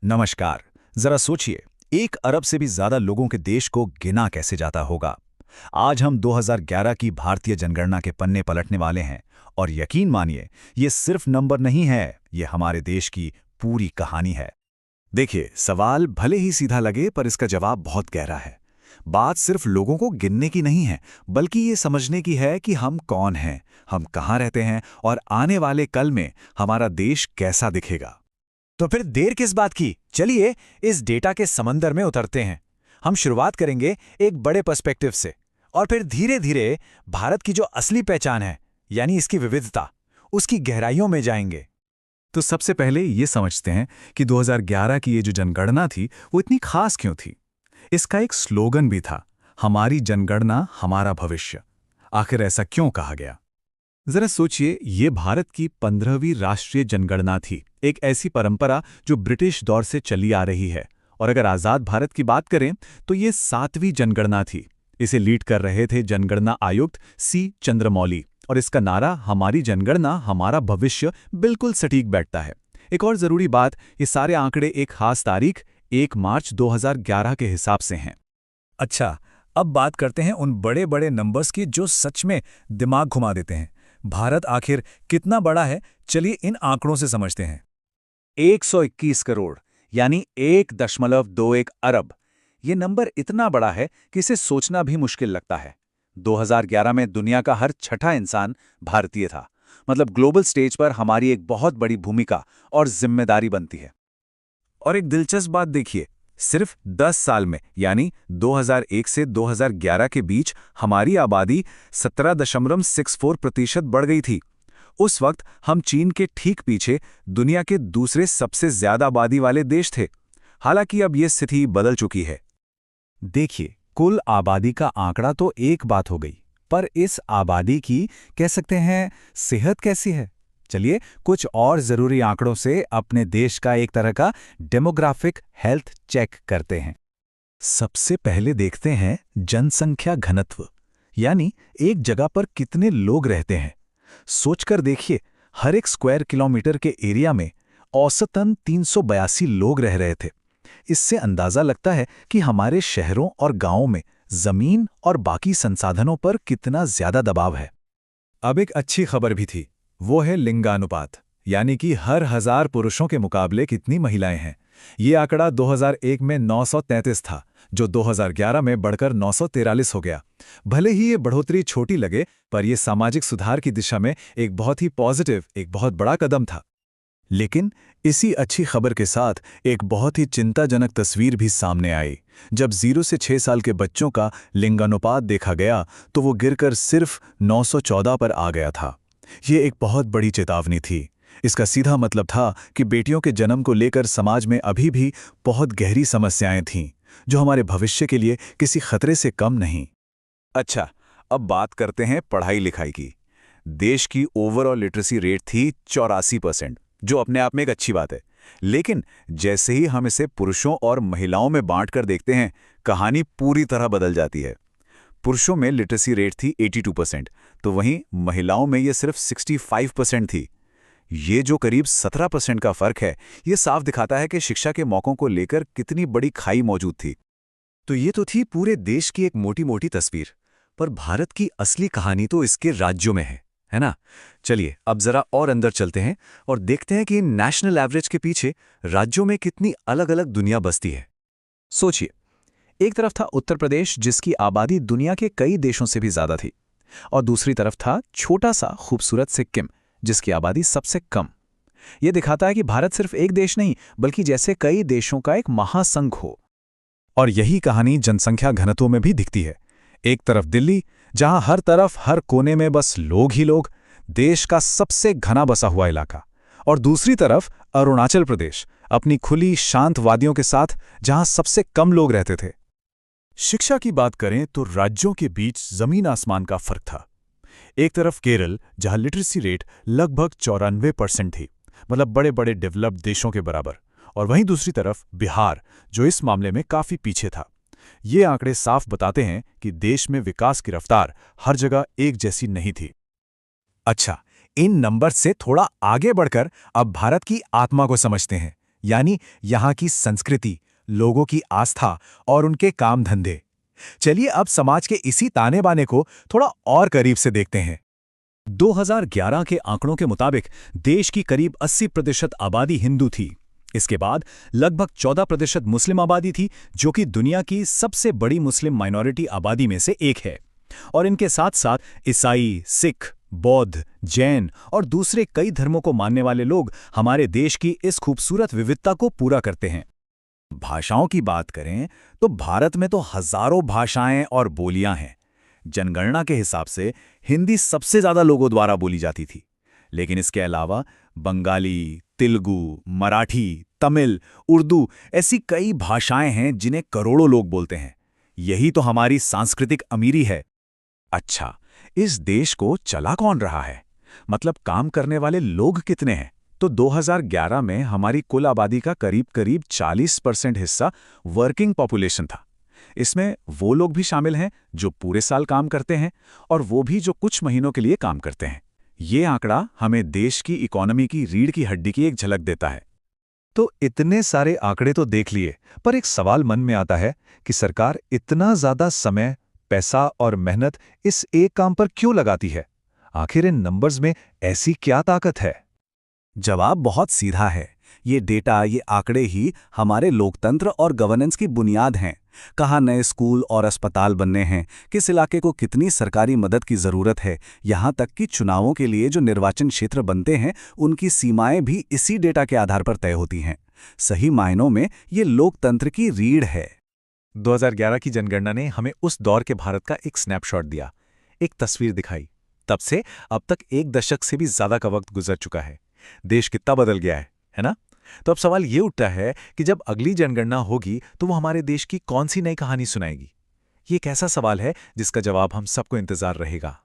नमस्कार। जरा सोचिए, 1 अरब से भी ज्यादा लोगों के देश को गिना कैसे जाता होगा। आज हम 2011 की भारतीय जनगणना के पन्ने पलटने वाले हैं और यकीन मानिए, ये सिर्फ नंबर नहीं है, ये हमारे देश की पूरी कहानी है। देखिए, सवाल भले ही सीधा लगे पर इसका जवाब बहुत गहरा है। बात सिर्फ लोगों को गिनने की नहीं है, बल्कि ये समझने की है कि हम कौन हैं, हम कहाँ रहते हैं और आने वाले कल में हमारा देश कैसा दिखेगा। तो फिर देर किस बात की, चलिए इस डेटा के समंदर में उतरते हैं। हम शुरुआत करेंगे एक बड़े पर्सपेक्टिव से और फिर धीरे धीरे भारत की जो असली पहचान है, यानी इसकी विविधता, उसकी गहराइयों में जाएंगे। तो सबसे पहले ये समझते हैं कि 2011 की ये जो जनगणना थी वो इतनी खास क्यों थी। इसका एक स्लोगन भी था, हमारी जनगणना हमारा भविष्य। आखिर ऐसा क्यों कहा गया? जरा सोचिए, ये भारत की 15वीं राष्ट्रीय जनगणना थी, एक ऐसी परंपरा जो ब्रिटिश दौर से चली आ रही है। और अगर आजाद भारत की बात करें तो ये 7वीं जनगणना थी। इसे लीड कर रहे थे जनगणना आयुक्त सी चंद्रमौली, और इसका नारा हमारी जनगणना हमारा भविष्य बिल्कुल सटीक बैठता है। एक और जरूरी बात, ये सारे आंकड़े एक खास तारीख 1 मार्च 2011 के हिसाब से हैं। अच्छा, अब बात करते हैं उन बड़े बड़े नंबर्स की जो सच में दिमाग घुमा देते हैं। भारत आखिर कितना बड़ा है, चलिए इन आंकड़ों से समझते हैं। 121 करोड़ यानी 1.21 अरब। ये नंबर इतना बड़ा है कि इसे सोचना भी मुश्किल लगता है। 2011 में दुनिया का हर छठा इंसान भारतीय था। मतलब ग्लोबल स्टेज पर हमारी एक बहुत बड़ी भूमिका और जिम्मेदारी बनती है। और एक दिलचस्प बात देखिए, सिर्फ 10 साल में यानी 2001 से 2011 के बीच हमारी आबादी 17.64% बढ़ गई थी। उस वक्त हम चीन के ठीक पीछे दुनिया के दूसरे सबसे ज्यादा आबादी वाले देश थे। हालांकि अब यह स्थिति बदल चुकी है। देखिए, कुल आबादी का आंकड़ा तो एक बात हो गई, पर इस आबादी की कह सकते हैं सेहत कैसी है। चलिए कुछ और जरूरी आंकड़ों से अपने देश का एक तरह का डेमोग्राफिक हेल्थ चेक करते हैं। सबसे पहले देखते हैं जनसंख्या घनत्व, यानी एक जगह पर कितने लोग रहते हैं। सोचकर देखिए, हर एक स्क्वायर किलोमीटर के एरिया में औसतन 382 लोग रह रहे थे। इससे अंदाजा लगता है कि हमारे शहरों और गांवों में जमीन और बाकी संसाधनों पर कितना ज्यादा दबाव है। अब एक अच्छी खबर भी थी, वो है लिंगानुपात, यानी कि हर 1000 पुरुषों के मुकाबले कितनी महिलाएं हैं। ये आंकड़ा 2001 में 933 था, जो 2011 में बढ़कर 943 हो गया। भले ही ये बढ़ोतरी छोटी लगे, पर यह सामाजिक सुधार की दिशा में एक बहुत ही पॉजिटिव, एक बहुत बड़ा कदम था। लेकिन इसी अच्छी खबर के साथ एक बहुत ही चिंताजनक तस्वीर भी सामने आई। जब 0 से 6 साल के बच्चों का लिंगानुपात देखा गया तो वो गिरकर सिर्फ 914 पर आ गया था। ये एक बहुत बड़ी चेतावनी थी। इसका सीधा मतलब था कि बेटियों के जन्म को लेकर समाज में अभी भी बहुत गहरी समस्याएं थीं, जो हमारे भविष्य के लिए किसी खतरे से कम नहीं। अच्छा, अब बात करते हैं पढ़ाई लिखाई की। देश की ओवरऑल लिटरेसी रेट थी 84%, जो अपने आप में एक अच्छी बात है। लेकिन जैसे ही हम इसे पुरुषों और महिलाओं में बांट कर देखते हैं, कहानी पूरी तरह बदल जाती है। पुरुषों में लिटरेसी रेट थी 82%, तो वहीं महिलाओं में यह सिर्फ 65% थी। ये जो करीब 17% का फर्क है, ये साफ दिखाता है कि शिक्षा के मौकों को लेकर कितनी बड़ी खाई मौजूद थी। तो ये तो थी पूरे देश की एक मोटी मोटी तस्वीर, पर भारत की असली कहानी तो इसके राज्यों में है ना? चलिए अब जरा और अंदर चलते हैं और देखते हैं कि नेशनल एवरेज के पीछे राज्यों में कितनी अलग अलग दुनिया बसती है। सोचिए, एक तरफ था उत्तर प्रदेश, जिसकी आबादी दुनिया के कई देशों से भी ज्यादा थी, और दूसरी तरफ था छोटा सा खूबसूरत सिक्किम, जिसकी आबादी सबसे कम। यह दिखाता है कि भारत सिर्फ एक देश नहीं, बल्कि जैसे कई देशों का एक महासंघ हो। और यही कहानी जनसंख्या घनत्व में भी दिखती है। एक तरफ दिल्ली, जहां हर तरफ हर कोने में बस लोग ही लोग, देश का सबसे घना बसा हुआ इलाका, और दूसरी तरफ अरुणाचल प्रदेश, अपनी खुली शांत वादियों के साथ, जहां सबसे कम लोग रहते थे। शिक्षा की बात करें तो राज्यों के बीच जमीन आसमान का फर्क था। एक तरफ केरल, जहां लिटरेसी रेट लगभग 94% थी, मतलब बड़े बड़े डेवलप्ड देशों के बराबर, और वहीं दूसरी तरफ बिहार, जो इस मामले में काफी पीछे था। ये आंकड़े साफ बताते हैं कि देश में विकास की रफ्तार हर जगह एक जैसी नहीं थी। अच्छा, इन नंबर से थोड़ा आगे बढ़कर अब भारत की आत्मा को समझते हैं, यानी यहाँ की संस्कृति, लोगों की आस्था और उनके काम धंधे। चलिए अब समाज के इसी ताने बाने को थोड़ा और करीब से देखते हैं। 2011 के आंकड़ों के मुताबिक देश की करीब 80% आबादी हिंदू थी। इसके बाद लगभग 14% मुस्लिम आबादी थी, जो कि दुनिया की सबसे बड़ी मुस्लिम माइनॉरिटी आबादी में से एक है। और इनके साथ साथ ईसाई, सिख, बौद्ध, जैन और दूसरे कई धर्मों को मानने वाले लोग हमारे देश की इस खूबसूरत विविधता को पूरा करते हैं। भाषाओं की बात करें तो भारत में तो हजारों भाषाएं और बोलियां हैं। जनगणना के हिसाब से हिंदी सबसे ज्यादा लोगों द्वारा बोली जाती थी, लेकिन इसके अलावा बंगाली, तेलुगु, मराठी, तमिल, उर्दू ऐसी कई भाषाएं हैं जिन्हें करोड़ों लोग बोलते हैं। यही तो हमारी सांस्कृतिक अमीरी है। अच्छा, इस देश को चला कौन रहा है? मतलब काम करने वाले लोग कितने हैं? तो 2011 में हमारी कुल आबादी का करीब 40% हिस्सा वर्किंग पॉपुलेशन था। इसमें वो लोग भी शामिल हैं जो पूरे साल काम करते हैं और वो भी जो कुछ महीनों के लिए काम करते हैं। ये आंकड़ा हमें देश की इकोनॉमी की रीढ़ की हड्डी की एक झलक देता है। तो इतने सारे आंकड़े तो देख लिए, पर एक सवाल मन में आता है कि सरकार इतना ज्यादा समय, पैसा और मेहनत इस एक काम पर क्यों लगाती है? आखिर इन नंबर्स में ऐसी क्या ताकत है? जवाब बहुत सीधा है। ये डेटा, ये आंकड़े ही हमारे लोकतंत्र और गवर्नेंस की बुनियाद हैं। कहाँ नए स्कूल और अस्पताल बनने हैं, किस इलाके को कितनी सरकारी मदद की ज़रूरत है, यहाँ तक कि चुनावों के लिए जो निर्वाचन क्षेत्र बनते हैं उनकी सीमाएं भी इसी डेटा के आधार पर तय होती हैं। सही मायनों में ये लोकतंत्र की रीढ़ है। 2011 की जनगणना ने हमें उस दौर के भारत का एक स्नैपशॉट दिया, एक तस्वीर दिखाई। तब से अब तक एक दशक से भी ज्यादा का वक्त गुजर चुका है। देश कितना बदल गया है ना? तो अब सवाल ये उठता है कि जब अगली जनगणना होगी तो वो हमारे देश की कौन सी नई कहानी सुनाएगी? ये एक ऐसा सवाल है जिसका जवाब हम सबको इंतजार रहेगा।